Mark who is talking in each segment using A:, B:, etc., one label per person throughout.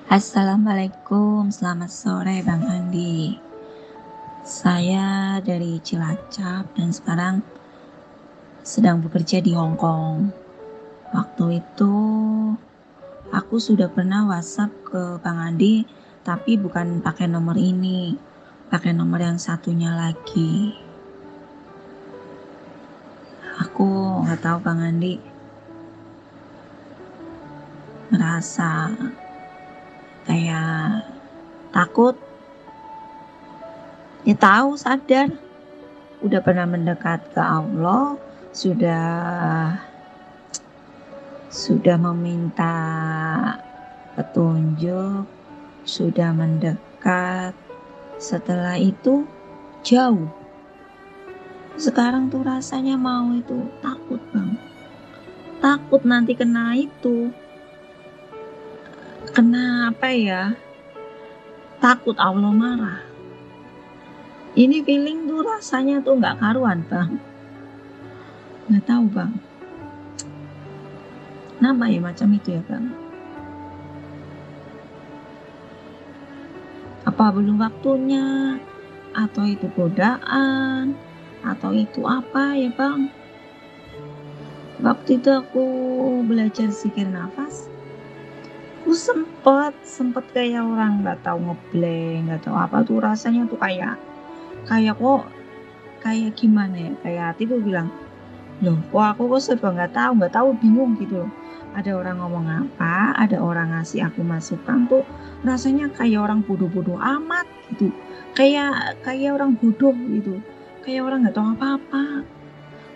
A: Assalamualaikum, selamat sore Bang Andi. Saya dari Cilacap dan sekarang sedang bekerja di Hong Kong. Waktu itu aku sudah pernah WhatsApp ke Bang Andi, tapi bukan pakai nomor ini, pakai nomor yang satunya lagi. Aku nggak tahu Bang Andi ngerasa kayak takut. Ya tahu, sadar udah pernah mendekat ke Allah, sudah meminta petunjuk, sudah mendekat. Setelah itu jauh. Sekarang tuh rasanya mau itu takut Bang. Takut nanti kena itu. Kena apa ya? Takut Allah marah. Ini feeling tuh rasanya tuh nggak karuan Bang. Nggak tahu Bang. Kenapa ya macam itu ya Bang? Apa belum waktunya? Atau itu godaan? Atau itu apa ya Bang? Waktu itu aku belajar zikir nafas, aku sempet kayak orang nggak tahu ngeblank, nggak tahu apa tuh rasanya tuh kayak kok kayak gimana ya, kayak hati tuh bilang, loh kok aku serba nggak tahu bingung gitu loh. Ada orang ngomong apa, ada orang ngasih aku masukan tuh rasanya kayak orang bodoh-bodoh amat gitu, kayak orang bodoh gitu, kayak orang nggak tahu apa-apa.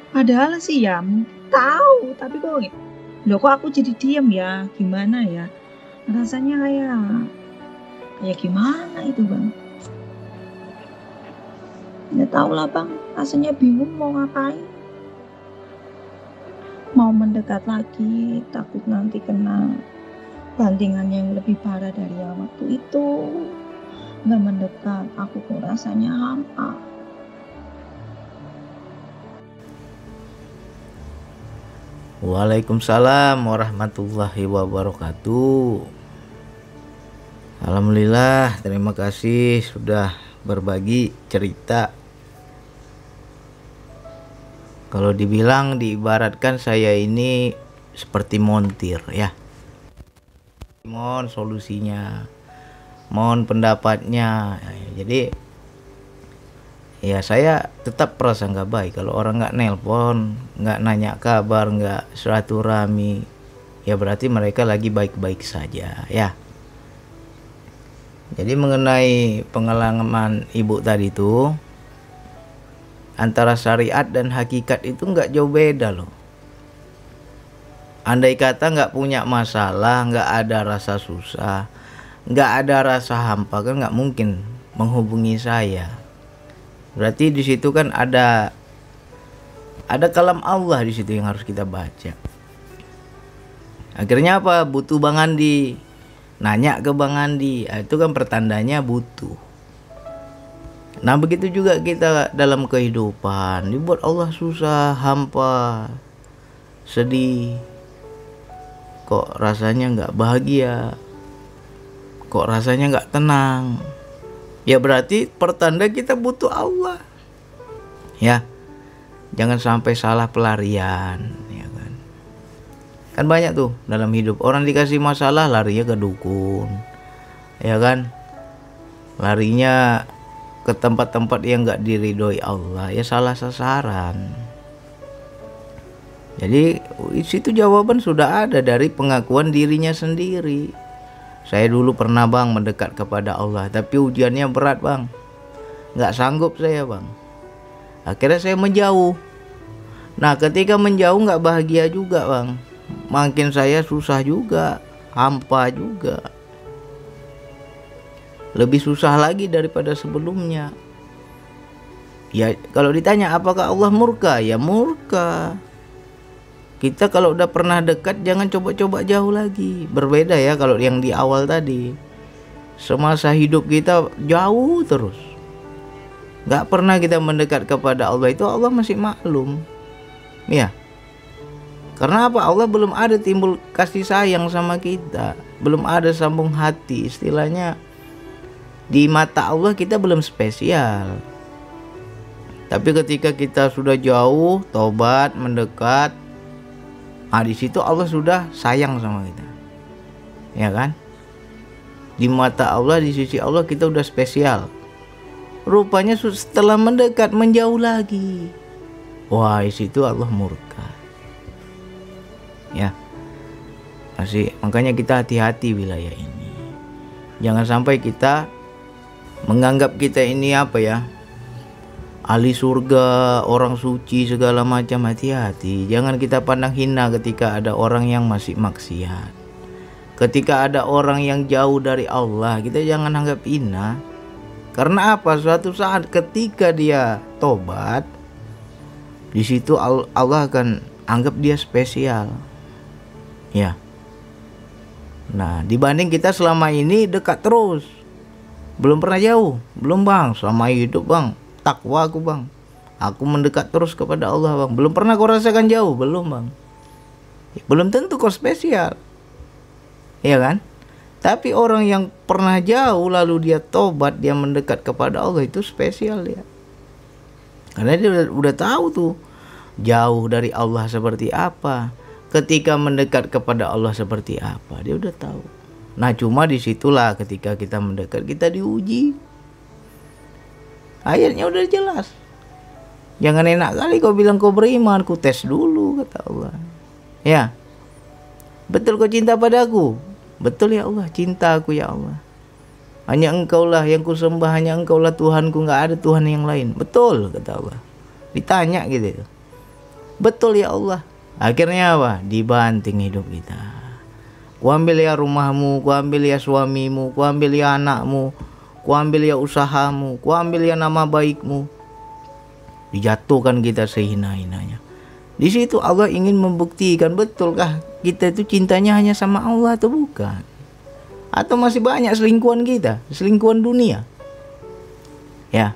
A: Padahal sih ya tahu, tapi kok loh kok aku jadi diam ya, gimana ya, rasanya kayak gimana itu Bang. Nggak tahu lah Bang, rasanya bingung mau ngapain. Mau mendekat lagi, takut nanti kena bantingan yang lebih parah dari yang waktu itu. Nggak mendekat, aku kok rasanya hampa.
B: Waalaikumsalam warahmatullahi wabarakatuh. Alhamdulillah, terima kasih sudah berbagi cerita. Kalau dibilang, diibaratkan saya ini seperti montir ya. Mohon solusinya, mohon pendapatnya. Jadi ya saya tetap merasa nggak baik kalau orang nggak nelpon, nggak nanya kabar, nggak silaturahmi. Ya berarti mereka lagi baik-baik saja ya. Jadi mengenai pengalaman ibu tadi itu, antara syariat dan hakikat itu nggak jauh beda loh. Andai kata nggak punya masalah, nggak ada rasa susah, nggak ada rasa hampa, kan nggak mungkin menghubungi saya. Berarti di situ kan ada kalam Allah di situ yang harus kita baca. Akhirnya apa? Butuh Bang Andi. Nanya ke Bang Andi, itu kan pertandanya butuh. Nah begitu juga kita dalam kehidupan, dibuat Allah susah, hampa, sedih, kok rasanya nggak bahagia, kok rasanya nggak tenang. Ya berarti pertanda kita butuh Allah. Ya, jangan sampai salah pelarian. Ya kan? Kan banyak tuh dalam hidup orang dikasih masalah larinya ke dukun, ya kan? Larinya ke tempat-tempat yang nggak diridhoi Allah, ya salah sasaran. Jadi situ jawaban sudah ada dari pengakuan dirinya sendiri. Saya dulu pernah Bang mendekat kepada Allah, tapi ujiannya berat Bang, nggak sanggup saya Bang. Akhirnya saya menjauh. Nah ketika menjauh nggak bahagia juga Bang, makin saya susah juga, hampa juga, lebih susah lagi daripada sebelumnya. Ya kalau ditanya apakah Allah murka, ya murka. Kita kalau udah pernah dekat jangan coba-coba jauh lagi. Berbeda ya kalau yang di awal tadi, semasa hidup kita jauh terus, gak pernah kita mendekat kepada Allah. Itu Allah masih maklum ya. Karena apa? Allah belum ada timbul kasih sayang sama kita. belum ada sambung hati. Istilahnya di mata Allah kita belum spesial. Tapi ketika kita sudah jauh, tobat, mendekat, di situ Allah sudah sayang sama kita. Ya kan? Di mata Allah, di sisi Allah kita udah spesial. Rupanya setelah mendekat menjauh lagi. Wah, di situ Allah murka. Ya. Makanya kita hati-hati wilayah ini. Jangan sampai kita menganggap kita ini ahli surga, orang suci segala macam. Hati-hati. Jangan kita pandang hina ketika ada orang yang masih maksiat. Ketika ada orang yang jauh dari Allah, kita jangan anggap hina. Karena apa? Suatu saat ketika dia tobat, di situ Allah akan anggap dia spesial. Ya. Nah, dibanding kita selama ini dekat terus. Belum pernah jauh. Belum bang, selama hidup bang, takwa aku bang. Aku mendekat terus kepada Allah bang. Belum pernah kau rasakan jauh. Belum bang. Belum tentu kau spesial. Iya kan? Tapi orang yang pernah jauh lalu dia tobat, dia mendekat kepada Allah, itu spesial dia. Karena dia udah tahu tuh jauh dari Allah seperti apa. Ketika mendekat kepada Allah seperti apa, dia udah tahu. Nah, cuma disitulah ketika kita mendekat kita diuji. Ayatnya udah jelas. Jangan enak kali kau bilang kau beriman, ku tes dulu kata Allah. Ya. Betul kau cinta padaku? Betul ya Allah, cinta aku ya Allah. Hanya engkaulah yang ku sembah, hanya engkaulah Tuhanku, gak ada Tuhan yang lain. Betul kata Allah. Ditanya gitu. Betul ya Allah. Akhirnya apa? Dibanting hidup kita. Ku ambil ya rumahmu, ku ambil ya suamimu, ku ambil ya anakmu, ku ambil ya usahamu, ku ambil ya nama baikmu. Dijatuhkan kita sehina-hinanya. Di situ Allah ingin membuktikan, betulkah kita itu cintanya hanya sama Allah atau bukan? Atau masih banyak selingkuhan kita, selingkuhan dunia? Ya.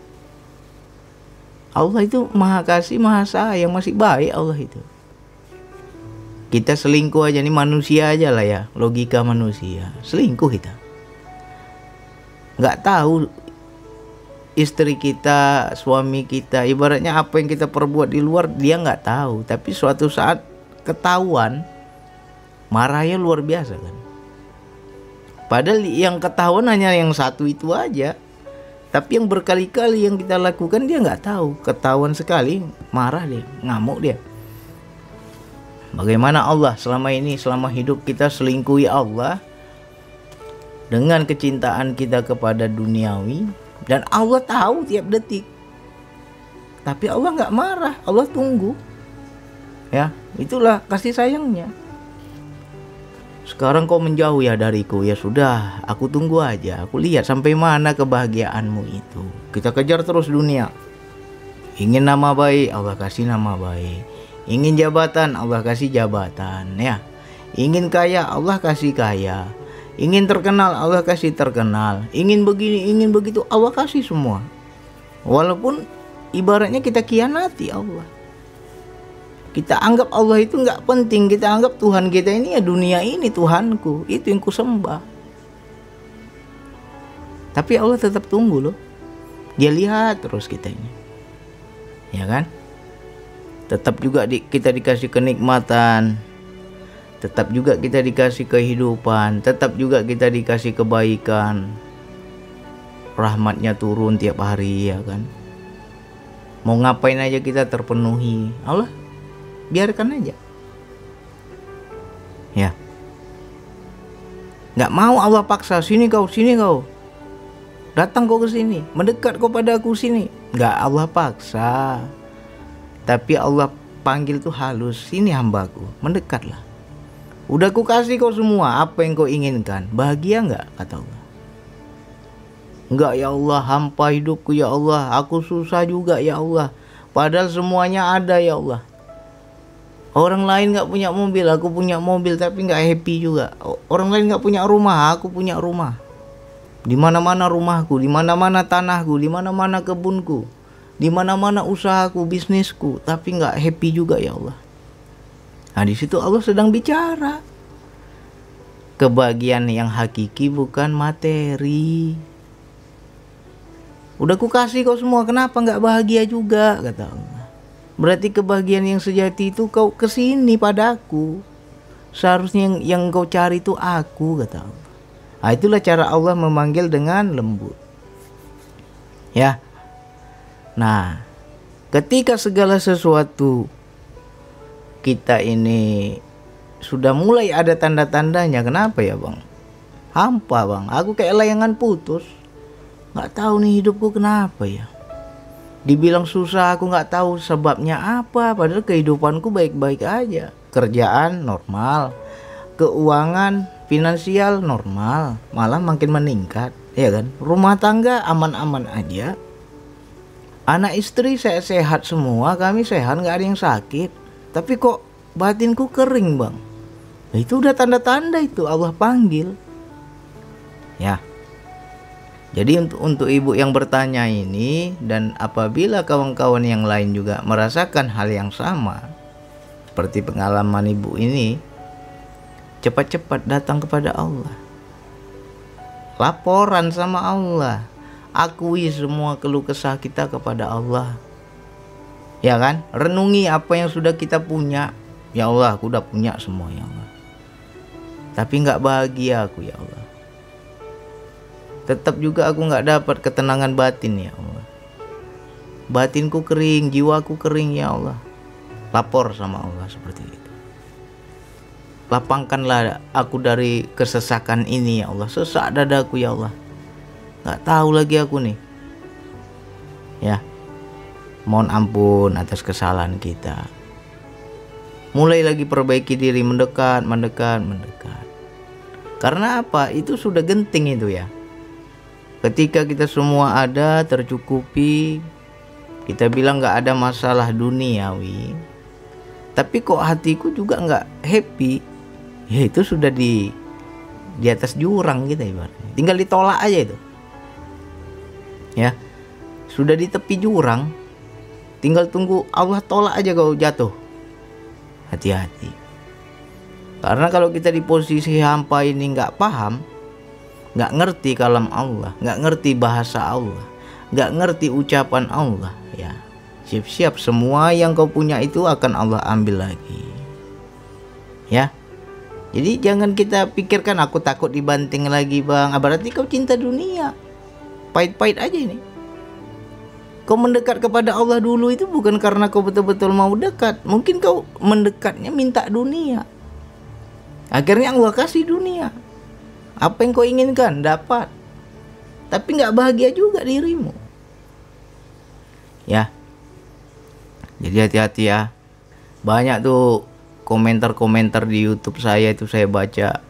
B: Allah itu maha kasih, maha sayang, masih baik Allah itu. Kita selingkuh aja, nih manusia aja lah ya, logika manusia. Selingkuh kita. Nggak tahu istri kita, suami kita, ibaratnya apa yang kita perbuat di luar dia nggak tahu, tapi suatu saat ketahuan, marahnya luar biasa kan. Padahal yang ketahuan hanya yang satu itu aja, tapi yang berkali-kali yang kita lakukan dia nggak tahu. Ketahuan sekali, marah dia, ngamuk dia. Bagaimana Allah selama ini, selama hidup kita selingkuhi Allah dengan kecintaan kita kepada duniawi. Dan Allah tahu tiap detik. Tapi Allah nggak marah, Allah tunggu. Ya, itulah kasih sayangnya. Sekarang kau menjauh ya dariku, ya sudah, aku tunggu aja. Aku lihat sampai mana kebahagiaanmu itu. Kita kejar terus dunia. Ingin nama baik, Allah kasih nama baik. Ingin jabatan, Allah kasih jabatan. Ya, ingin kaya, Allah kasih kaya. Ingin terkenal, Allah kasih terkenal. Ingin begini, ingin begitu, Allah kasih semua. Walaupun ibaratnya kita khianati Allah. Kita anggap Allah itu nggak penting. Kita anggap Tuhan kita ini ya dunia ini Tuhanku. Itu yang ku sembah. Tapi Allah tetap tunggu loh. Dia lihat terus kita ini. Ya kan? Tetap juga kita dikasih kenikmatan. Tetap juga kita dikasih kehidupan, tetap juga kita dikasih kebaikan. Rahmatnya turun tiap hari ya kan. Mau ngapain aja kita terpenuhi. Allah biarkan aja. Ya. Nggak mau Allah paksa, sini kau, sini kau. Datang kau ke sini, mendekat kau pada aku sini. Nggak Allah paksa. Tapi Allah panggil tuh halus, sini hambaku, mendekatlah. Udah ku kasih kau semua apa yang kau inginkan. Bahagia enggak kata Allah? Enggak ya Allah, hampa hidupku ya Allah. Aku susah juga ya Allah. Padahal semuanya ada ya Allah. Orang lain enggak punya mobil, aku punya mobil tapi enggak happy juga. Orang lain enggak punya rumah, aku punya rumah. Di mana-mana rumahku, di mana-mana tanahku, di mana-mana kebunku, di mana-mana usahaku, bisnisku, tapi enggak happy juga ya Allah. Nah di situ Allah sedang bicara. kebahagiaan yang hakiki bukan materi. Udah ku kasih kau semua, kenapa nggak bahagia juga, kata Allah. Berarti kebahagiaan yang sejati itu kau kesini padaku. Seharusnya yang kau cari itu aku, kata Allah. Nah, itulah cara Allah memanggil dengan lembut. Ya. Nah, ketika segala sesuatu kita ini sudah mulai ada tanda-tandanya, kenapa ya bang? Hampa bang, aku kayak layangan putus. Gak tahu nih hidupku kenapa ya. Dibilang susah, aku gak tahu sebabnya apa. Padahal kehidupanku baik-baik aja. Kerjaan normal, keuangan finansial normal, malah makin meningkat, ya kan? Rumah tangga aman-aman aja. Anak istri saya sehat semua, kami sehat, gak ada yang sakit. Tapi kok batinku kering bang? Nah, itu udah tanda-tanda itu Allah panggil. Ya. Jadi untuk ibu yang bertanya ini, dan apabila kawan-kawan yang lain juga merasakan hal yang sama seperti pengalaman ibu ini, cepat-cepat datang kepada Allah. Laporan sama Allah. Akui semua keluh kesah kita kepada Allah. Ya kan? Renungi apa yang sudah kita punya. Ya Allah, aku udah punya semua ya Allah. Tapi gak bahagia aku ya Allah. Tetap juga aku gak dapat ketenangan batin ya Allah. Batinku kering, jiwaku kering ya Allah. Lapor sama Allah seperti itu. Lapangkanlah aku dari kesesakan ini ya Allah. Sesak dadaku ya Allah. Gak tahu lagi aku nih. Ya. Mohon ampun atas kesalahan kita. Mulai lagi perbaiki diri, mendekat. Karena apa? Itu sudah genting itu ya. Ketika kita semua ada, tercukupi, kita bilang gak ada masalah duniawi, tapi kok hatiku juga gak happy, ya itu sudah di atas jurang kita ibaratnya. Tinggal ditolak aja itu. Ya, sudah di tepi jurang, tinggal tunggu Allah tolak aja kau jatuh. Hati-hati. Karena kalau kita di posisi hampa ini gak paham, gak ngerti kalam Allah, gak ngerti bahasa Allah, gak ngerti ucapan Allah, ya siap-siap semua yang kau punya itu akan Allah ambil lagi. Ya. Jadi jangan kita pikirkan aku takut dibanting lagi bang. Berarti kau cinta dunia. Pahit-pahit aja ini. Kau mendekat kepada Allah dulu itu bukan karena kau betul-betul mau dekat. Mungkin kau mendekatnya minta dunia. Akhirnya Allah kasih dunia. Apa yang kau inginkan dapat. Tapi gak bahagia juga dirimu. Ya. Jadi hati-hati ya. Banyak tuh komentar-komentar di YouTube saya itu saya baca.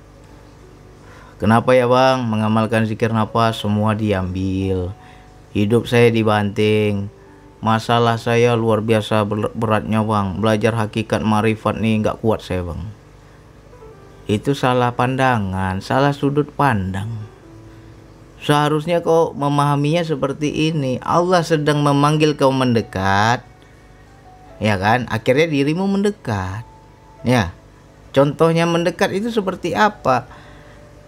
B: Kenapa ya bang mengamalkan zikir nafas semua diambil. Hidup saya dibanting. Masalah saya luar biasa beratnya bang. Belajar hakikat marifat nih gak kuat saya bang. Itu salah pandangan, salah sudut pandang. Seharusnya kau memahaminya seperti ini. Allah sedang memanggil kau mendekat. Ya kan? Akhirnya dirimu mendekat. Ya. Contohnya mendekat itu seperti apa?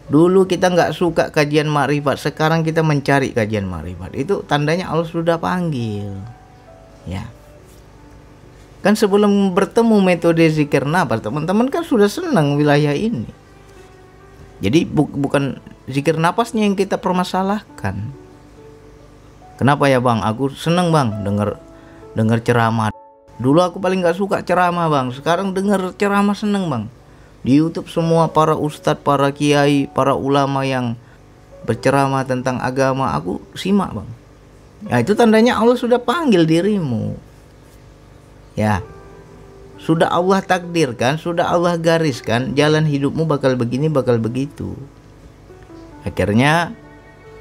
B: Dulu kita nggak suka kajian makrifat, sekarang kita mencari kajian makrifat. Itu tandanya Allah sudah panggil. Ya. Kan sebelum bertemu metode zikir nafas, teman-teman kan sudah senang wilayah ini. Jadi bukan zikir nafasnya yang kita permasalahkan. Kenapa ya bang? Aku senang bang dengar ceramah. Dulu aku paling gak suka ceramah bang. Sekarang dengar ceramah seneng bang. Di YouTube semua para ustadz, para kiai, para ulama yang berceramah tentang agama aku simak bang. Ya itu tandanya Allah sudah panggil dirimu. Ya. Sudah Allah takdirkan, sudah Allah gariskan jalan hidupmu bakal begini, bakal begitu. Akhirnya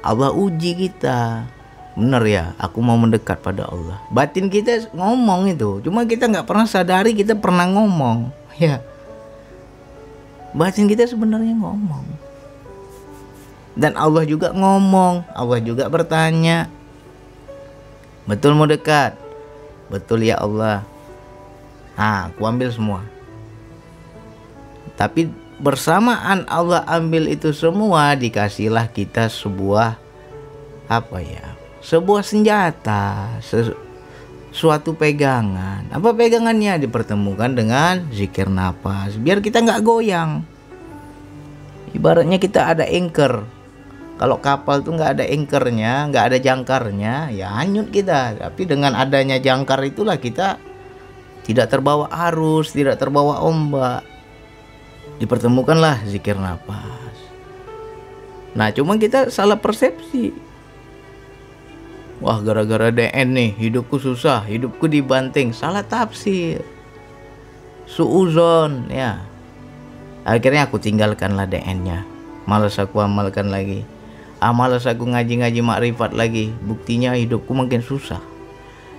B: Allah uji kita. Bener ya, aku mau mendekat pada Allah. Batin kita ngomong itu, cuma kita nggak pernah sadari kita pernah ngomong. Ya, batin kita sebenarnya ngomong. Dan Allah juga ngomong, Allah juga bertanya. Betul mau dekat? Betul ya Allah. Aku ambil semua. Tapi bersamaan Allah ambil itu semua, dikasihlah kita sebuah sebuah senjata, suatu pegangan. Apa pegangannya? Dipertemukan dengan zikir nafas, biar kita nggak goyang. Ibaratnya kita ada anchor. Kalau kapal tuh nggak ada anchornya, nggak ada jangkarnya, ya hanyut kita. Tapi dengan adanya jangkar itulah kita tidak terbawa arus, tidak terbawa ombak. Dipertemukanlah zikir nafas. Nah, cuma kita salah persepsi. Wah, gara-gara DN nih hidupku susah, hidupku dibanting. Salah tafsir, suuzon, ya. Akhirnya aku tinggalkanlah DN-nya. Malas aku amalkan lagi. Malas aku ngaji-ngaji makrifat lagi. Buktinya hidupku makin susah.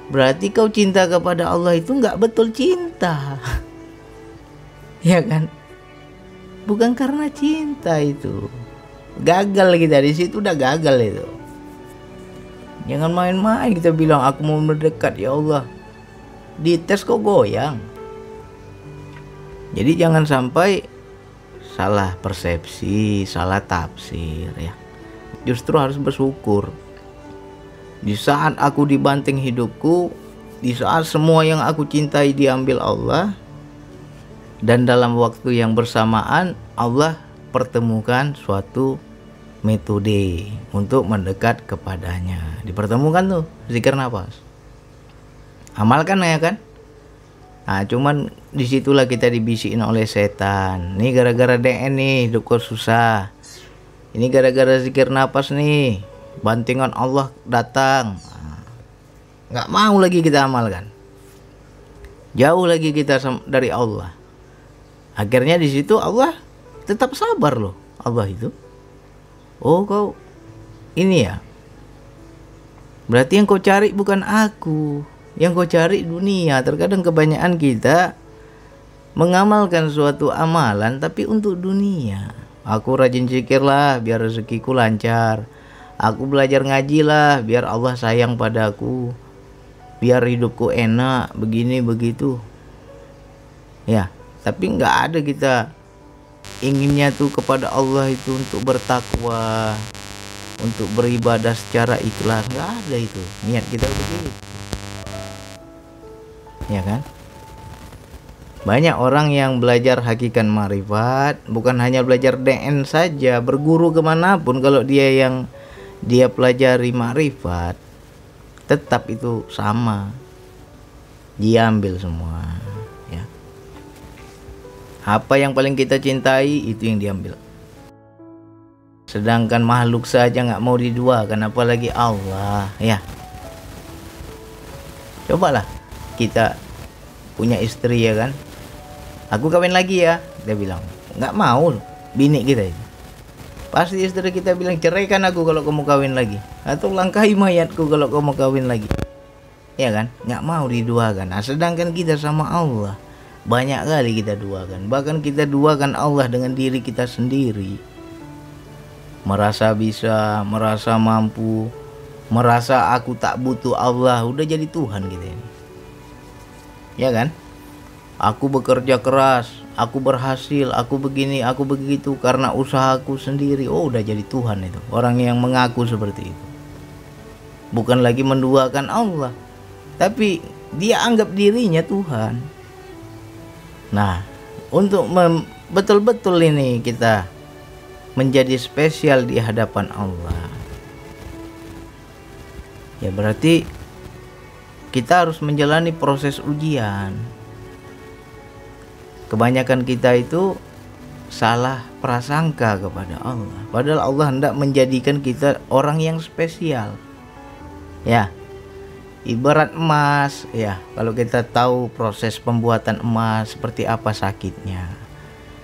B: Berarti kau cinta kepada Allah itu nggak betul cinta. Ya kan? Bukan karena cinta itu. Gagal kita di situ, udah gagal itu. Jangan main-main kita bilang aku mau mendekat ya Allah. Dites kok goyang. Jadi jangan sampai salah persepsi, salah tafsir ya. Justru harus bersyukur. Di saat aku dibanting hidupku, di saat semua yang aku cintai diambil Allah, dan dalam waktu yang bersamaan Allah pertemukan suatu metode untuk mendekat kepadanya. Dipertemukan tuh zikir nafas. Amalkan ya kan? Nah, cuman disitulah kita dibisikin oleh setan. Nih gara-gara DN nih hidupku susah. Ini gara-gara zikir nafas nih, bantingan Allah datang. Nggak mau lagi kita amalkan. Jauh lagi kita dari Allah. Akhirnya di situ Allah tetap sabar loh. Allah itu. Oh, kau ini ya. Berarti yang kau cari bukan aku. Yang kau cari dunia. Terkadang kebanyakan kita mengamalkan suatu amalan tapi untuk dunia. Aku rajin zikir lah biar rezekiku lancar. Aku belajar ngaji lah biar Allah sayang padaku. Biar hidupku enak, begini begitu. Ya, tapi nggak ada kita inginnya tuh kepada Allah itu untuk bertakwa, untuk beribadah secara ikhlas. Nggak ada itu niat kita begitu. Ya kan? Banyak orang yang belajar hakikat marifat bukan hanya belajar DN saja, berguru kemanapun, kalau dia pelajari marifat tetap itu sama, diambil semua ya. Apa yang paling kita cintai itu yang diambil. Sedangkan makhluk saja nggak mau diduakan, apalagi Allah ya. Cobalah kita punya istri ya kan, aku kawin lagi ya, dia bilang nggak mau bini kita itu. Pasti istri kita bilang ceraikan aku kalau kamu kawin lagi, atau langkahi mayatku kalau kamu kawin lagi. Ya kan, nggak mau diduakan. Nah, sedangkan kita sama Allah banyak kali kita duakan. Bahkan kita duakan Allah dengan diri kita sendiri. Merasa bisa, merasa mampu, merasa aku tak butuh Allah, udah jadi Tuhan kita ini. Ya kan? Aku bekerja keras, aku berhasil, aku begini, aku begitu karena usahaku sendiri. Oh, udah jadi Tuhan itu. Orang yang mengaku seperti itu. Bukan lagi menduakan Allah, tapi dia anggap dirinya Tuhan. Nah, untuk betul-betul ini kita menjadi spesial di hadapan Allah, ya berarti kita harus menjalani proses ujian. Kebanyakan kita itu salah prasangka kepada Allah. Padahal Allah hendak menjadikan kita orang yang spesial. Ya, ibarat emas. Ya, kalau kita tahu proses pembuatan emas seperti apa sakitnya.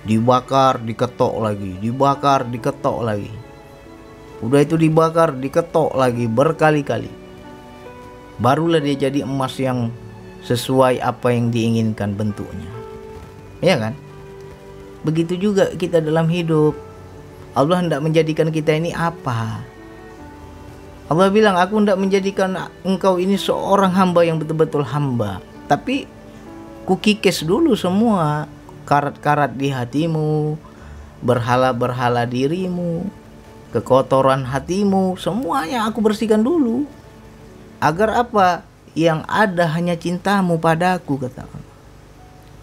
B: Dibakar, diketok lagi. Dibakar, diketok lagi. Udah itu dibakar, diketok lagi berkali-kali. Barulah dia jadi emas yang sesuai apa yang diinginkan bentuknya. Ya kan? Begitu juga kita dalam hidup. Allah hendak menjadikan kita ini apa? Allah bilang, aku hendak menjadikan engkau ini seorang hamba yang betul-betul hamba. Tapi ku kikis dulu semua karat-karat di hatimu, berhala-berhala dirimu, kekotoran hatimu, semuanya aku bersihkan dulu. Agar apa? Yang ada hanya cintamu padaku, kata Allah.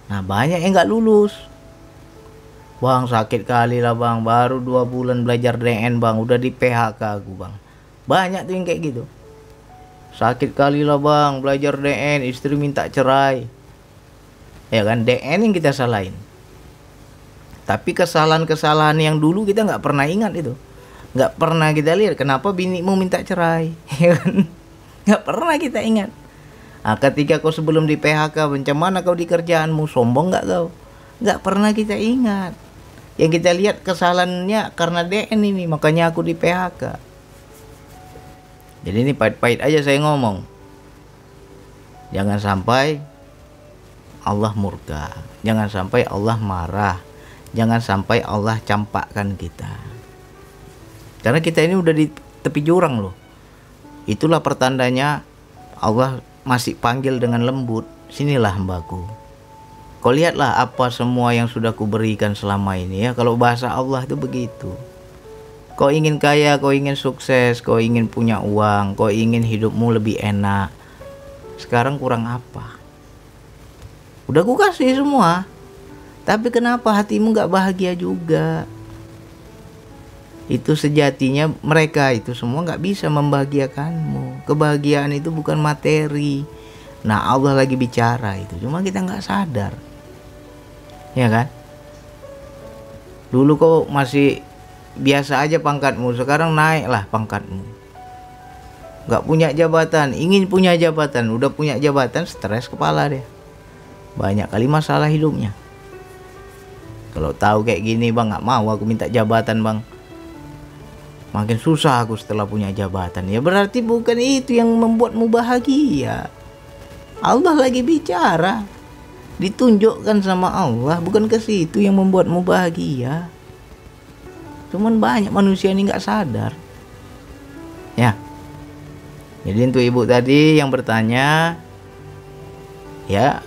B: Nah, banyak yang gak lulus. Bang, sakit kali lah bang, baru 2 bulan belajar DN bang, udah di PHK aku bang. Banyak tuh yang kayak gitu. Sakit kali lah bang, belajar DN, istri minta cerai. Ya kan, DN yang kita salahin. Tapi kesalahan-kesalahan yang dulu kita nggak pernah ingat itu. Nggak pernah kita lihat, kenapa binimu minta cerai. Ya kan? Nggak pernah kita ingat. Nah, ketika kau sebelum di PHK, macam mana kau di kerjaanmu, sombong nggak kau? Nggak pernah kita ingat. Yang kita lihat kesalahannya karena DN ini, makanya aku di PHK. Jadi ini pahit-pahit aja saya ngomong. Jangan sampai Allah murka. Jangan sampai Allah marah. Jangan sampai Allah campakkan kita. Karena kita ini udah di tepi jurang loh. Itulah pertandanya Allah masih panggil dengan lembut. Sinilah hambaku. Kau lihatlah apa semua yang sudah kuberikan selama ini ya. Kalau bahasa Allah itu begitu. Kau ingin kaya, kau ingin sukses, kau ingin punya uang, kau ingin hidupmu lebih enak. Sekarang kurang apa? Udah ku kasih semua. Tapi kenapa hatimu gak bahagia juga? Itu sejatinya mereka itu semua gak bisa membahagiakanmu. Kebahagiaan itu bukan materi. Nah, Allah lagi bicara itu, cuma kita gak sadar. Ya kan? Dulu kau masih biasa aja pangkatmu, sekarang naiklah pangkatmu. Gak punya jabatan, ingin punya jabatan, udah punya jabatan, stres kepala dia. Banyak kali masalah hidupnya. Kalau tahu kayak gini bang, gak mau aku minta jabatan bang. Makin susah aku setelah punya jabatan. Ya berarti bukan itu yang membuatmu bahagia. Allah lagi bicara. Ditunjukkan sama Allah, bukan ke situ yang membuatmu bahagia. Cuman banyak manusia ini gak sadar. Ya. Jadi untuk ibu tadi yang bertanya, ya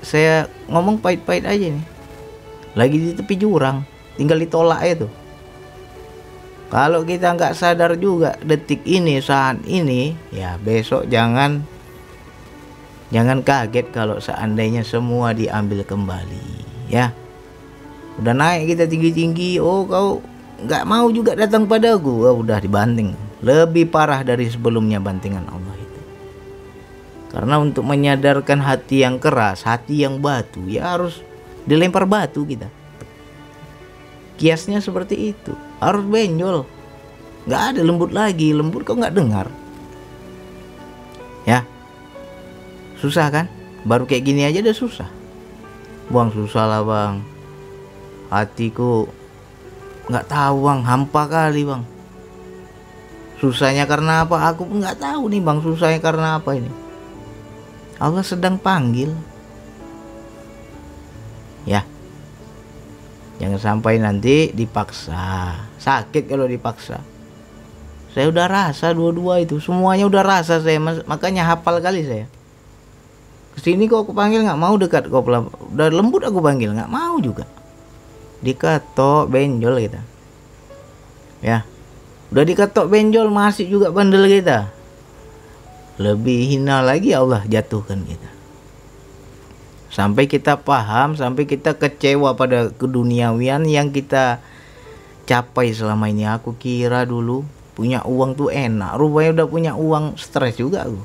B: saya ngomong pahit-pahit aja nih. Lagi di tepi jurang, tinggal ditolak aja tuh. Kalau kita nggak sadar juga detik ini, saat ini, ya besok jangan kaget kalau seandainya semua diambil kembali, ya. Udah naik kita tinggi-tinggi, oh kau nggak mau juga datang padaku, oh, udah dibanting. Lebih parah dari sebelumnya bantingan Allah itu. Karena untuk menyadarkan hati yang keras, hati yang batu, ya harus dilempar batu kita. Kiasnya seperti itu. Harus benjol. Gak ada lembut lagi. Lembut kok gak dengar. Ya. Susah kan? Baru kayak gini aja udah susah. Bang, susah lah bang. Hatiku gak tahu bang. Hampa kali bang. Susahnya karena apa? Aku pun gak tahu nih bang. Susahnya karena apa ini? Allah sedang panggil. Ya. Jangan sampai nanti dipaksa. Sakit kalau dipaksa. Saya udah rasa dua-dua itu. Semuanya udah rasa saya. Makanya hafal kali saya. Kesini kok aku panggil gak mau dekat. Kok udah lembut aku panggil. Gak mau juga. Diketok benjol kita. Ya. Udah diketok benjol masih juga bandel kita. Lebih hina lagi Allah jatuhkan kita. Sampai kita paham, sampai kita kecewa pada keduniawian yang kita capai selama ini. Aku kira dulu punya uang tuh enak, rupanya udah punya uang stres juga aku.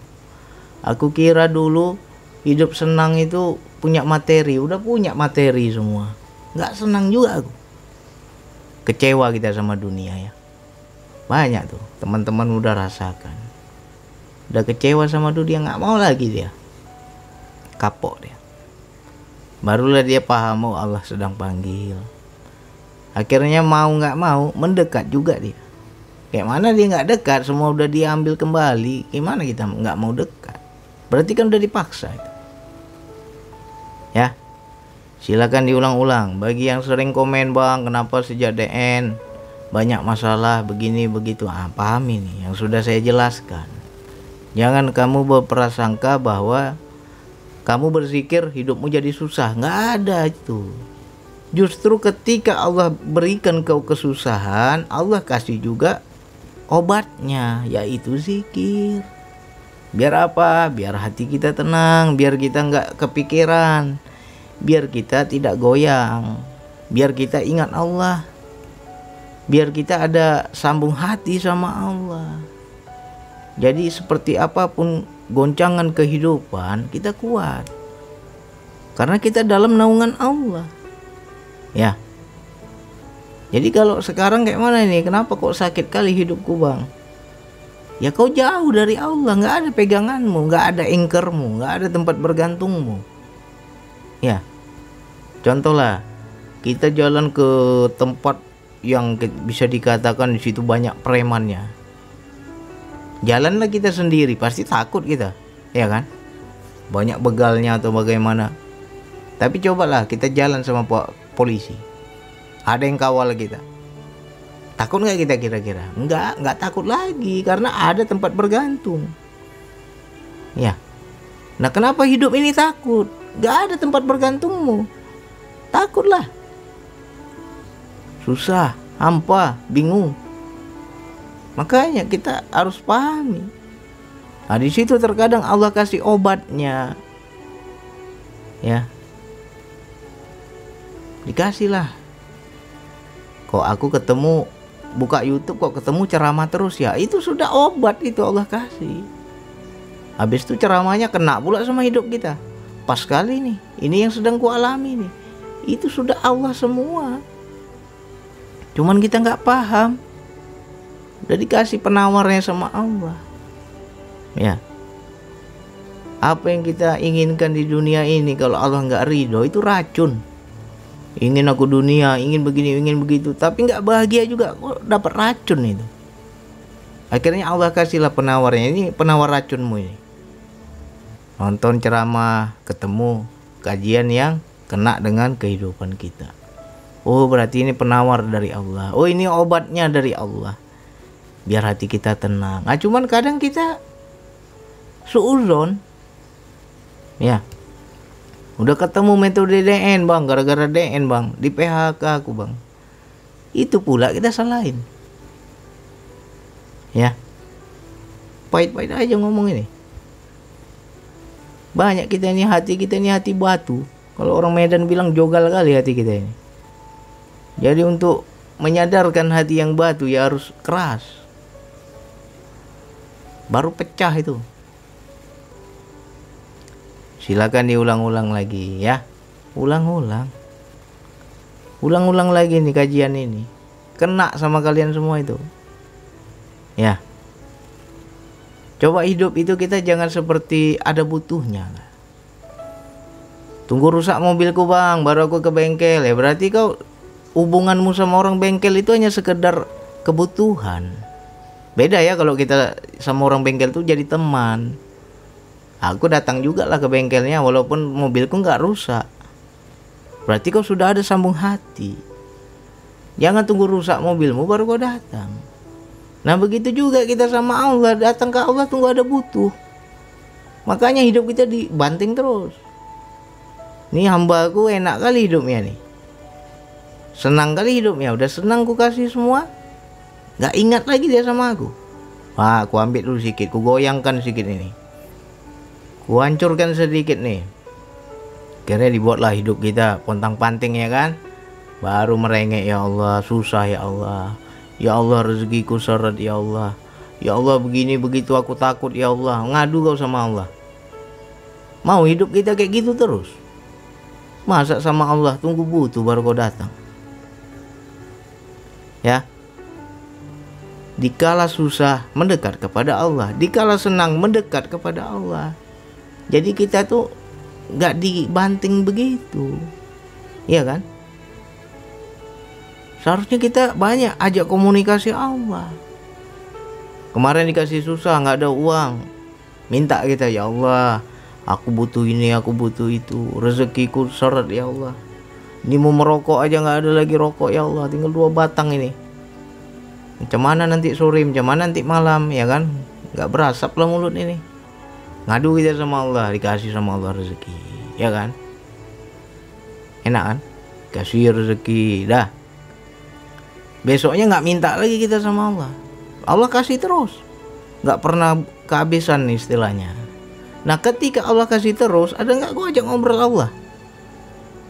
B: Aku kira dulu hidup senang itu punya materi, udah punya materi semua. Gak senang juga aku. Kecewa kita sama dunia ya. Banyak tuh, teman-teman udah rasakan. Udah kecewa sama dunia, gak mau lagi dia. Kapok dia. Barulah dia paham, oh Allah sedang panggil. Akhirnya mau gak mau mendekat juga dia. Kayak mana dia gak dekat, semua udah diambil kembali. Gimana kita gak mau dekat? Berarti kan udah dipaksa itu. Ya. Silakan diulang-ulang. Bagi yang sering komen, bang kenapa sejak DN banyak masalah begini begitu, paham ini yang sudah saya jelaskan. Jangan kamu berprasangka bahwa kamu berpikir hidupmu jadi susah. Nggak ada itu. Justru ketika Allah berikan kau kesusahan, Allah kasih juga obatnya, yaitu zikir. Biar apa? Biar hati kita tenang, biar kita nggak kepikiran, biar kita tidak goyang, biar kita ingat Allah, biar kita ada sambung hati sama Allah. Jadi seperti apapun goncangan kehidupan, kita kuat karena kita dalam naungan Allah. Ya. Jadi kalau sekarang kayak mana nih? Kenapa kok sakit kali hidupku, Bang? Ya kau jauh dari Allah, nggak ada peganganmu, nggak ada anchormu, nggak ada tempat bergantungmu. Ya. Contoh lah, kita jalan ke tempat yang bisa dikatakan di situ banyak premannya. Jalanlah kita sendiri, pasti takut kita, ya kan? Banyak begalnya atau bagaimana. Tapi cobalah kita jalan sama polisi, ada yang kawal kita, takut nggak kita kira-kira? Nggak takut lagi karena ada tempat bergantung. Ya, nah kenapa hidup ini takut? Nggak ada tempat bergantungmu, takutlah, susah, hampa, bingung. Makanya kita harus pahami. Nah di situ terkadang Allah kasih obatnya, ya. Dikasihlah. Kok aku ketemu buka YouTube kok ketemu ceramah terus ya, itu sudah obat, itu Allah kasih. Habis itu ceramahnya kena pula sama hidup kita. Pas sekali nih, ini yang sedang ku alami nih. Itu sudah Allah semua. Cuman kita nggak paham. Udah dikasih penawarnya sama Allah. Ya. Apa yang kita inginkan di dunia ini kalau Allah nggak ridho itu racun. Ingin aku dunia, ingin begini, ingin begitu, tapi nggak bahagia juga, kok dapat racun itu. Akhirnya Allah kasihlah penawarnya, ini penawar racunmu ini. Nonton ceramah, ketemu kajian yang kena dengan kehidupan kita. Oh berarti ini penawar dari Allah. Oh ini obatnya dari Allah. Biar hati kita tenang. Nah cuman kadang kita suudzon. Ya. Udah ketemu metode DN, Bang, gara-gara DN, Bang, di PHK aku, Bang. Itu pula kita salahin. Ya. Pahit-pahit aja ngomong ini. Banyak kita ini hati batu. Kalau orang Medan bilang jogal kali hati kita ini. Jadi untuk menyadarkan hati yang batu ya harus keras. Baru pecah itu. Silakan diulang-ulang lagi ya. Ulang-ulang lagi nih kajian ini. Kena sama kalian semua itu. Ya. Coba hidup itu kita jangan seperti ada butuhnya. Tunggu rusak mobilku, Bang, baru aku ke bengkel. Ya berarti kau hubunganmu sama orang bengkel itu hanya sekedar kebutuhan. Beda ya kalau kita sama orang bengkel tuh jadi teman. Aku datang juga lah ke bengkelnya walaupun mobilku nggak rusak. Berarti kau sudah ada sambung hati. Jangan tunggu rusak mobilmu baru kau datang. Nah begitu juga kita sama Allah. Datang ke Allah tunggu ada butuh. Makanya hidup kita dibanting terus. Nih hamba aku enak kali hidupnya nih. Senang kali hidupnya. Udah senang ku kasih semua. Gak ingat lagi dia sama aku. Wah aku ambil dulu sedikit. Ku goyangkan sedikit ini. Ku hancurkan sedikit nih. Akhirnya dibuatlah hidup kita pontang-panting ya kan. Baru merengek, ya Allah susah ya Allah. Ya Allah rezekiku seret ya Allah. Ya Allah begini begitu aku takut ya Allah. Ngadu kau sama Allah. Mau hidup kita kayak gitu terus? Masa sama Allah tunggu butuh baru kau datang? Ya. Dikala susah mendekat kepada Allah. Dikala senang mendekat kepada Allah. Jadi kita tuh gak dibanting begitu. Iya kan? Seharusnya kita banyak ajak komunikasi Allah. Kemarin dikasih susah, gak ada uang. Minta kita, ya Allah, aku butuh ini, aku butuh itu. Rezekiku seret ya Allah. Ini mau merokok aja gak ada lagi rokok ya Allah. Tinggal 2 batang ini. Macam mana nanti sore, macam mana nanti malam, ya kan? Gak berasap lah mulut ini. Ngadu kita sama Allah, dikasih sama Allah rezeki, ya kan? Enak kan? dikasih rezeki, dah. Besoknya nggak minta lagi kita sama Allah. Allah kasih terus, nggak pernah kehabisan nih istilahnya. Nah ketika Allah kasih terus, ada nggak kau ajak ngobrol Allah?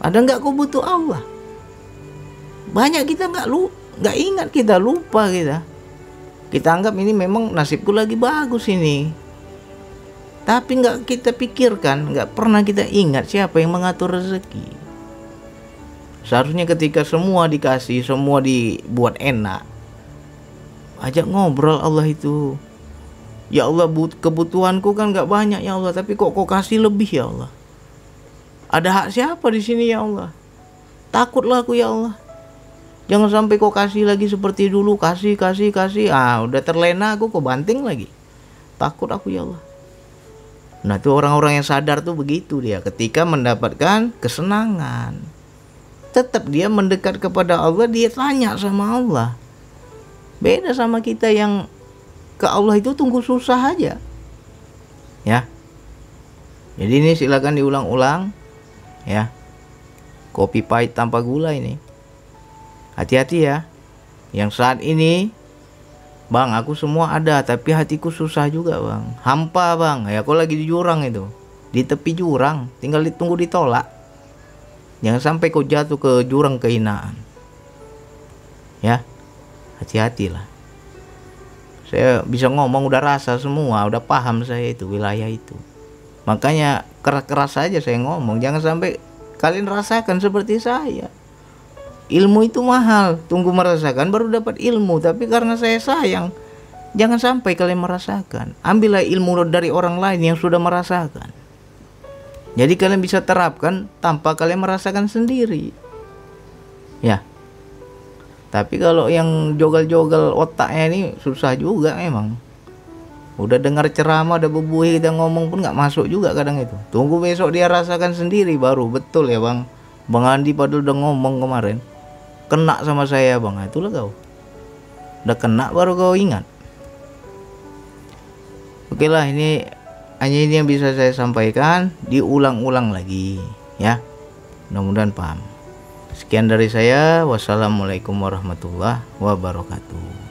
B: Ada nggak kau butuh Allah? Banyak kita nggak ingat, kita lupa kita. Kita anggap ini memang nasibku lagi bagus ini. Tapi nggak kita pikirkan, nggak pernah kita ingat siapa yang mengatur rezeki. Seharusnya ketika semua dikasih, semua dibuat enak, ajak ngobrol Allah itu. Ya Allah, kebutuhanku kan nggak banyak ya Allah, tapi kok kau kasih lebih ya Allah. Ada hak siapa di sini ya Allah? Takutlah aku ya Allah. Jangan sampai kau kasih lagi seperti dulu, kasih. Udah terlena aku, kau banting lagi. Takut aku ya Allah. Nah itu orang-orang yang sadar tuh begitu dia. Ketika mendapatkan kesenangan, tetap dia mendekat kepada Allah, dia tanya sama Allah. Beda sama kita yang ke Allah itu tunggu susah aja. Ya. Jadi ini silakan diulang-ulang ya. Kopi pahit tanpa gula ini. Hati-hati ya. Yang saat ini, Bang, aku semua ada tapi hatiku susah juga, Bang. Hampa, Bang. Ya, aku lagi di jurang itu. Di tepi jurang, tinggal ditunggu ditolak. Jangan sampai kau jatuh ke jurang kehinaan. Ya. Hati-hatilah. Saya bisa ngomong udah rasa semua, udah paham saya itu wilayah itu. Makanya keras-keras saja saya ngomong, jangan sampai kalian rasakan seperti saya. Ilmu itu mahal, tunggu merasakan baru dapat ilmu. Tapi karena saya sayang, jangan sampai kalian merasakan. Ambillah ilmu dari orang lain yang sudah merasakan. Jadi kalian bisa terapkan tanpa kalian merasakan sendiri. Ya. Tapi kalau yang jogal-jogal otaknya ini susah juga memang. Udah dengar ceramah, udah bebuih kita ngomong pun nggak masuk juga kadang itu. Tunggu besok dia rasakan sendiri baru betul ya Bang. Bang Andi padahal udah ngomong kemarin. Kena sama saya Bang, itulah kau. Udah kena baru kau ingat. Oke lah, ini hanya ini yang bisa saya sampaikan. Diulang-ulang lagi ya. Mudah-mudahan paham. Sekian dari saya. Wassalamualaikum warahmatullahi wabarakatuh.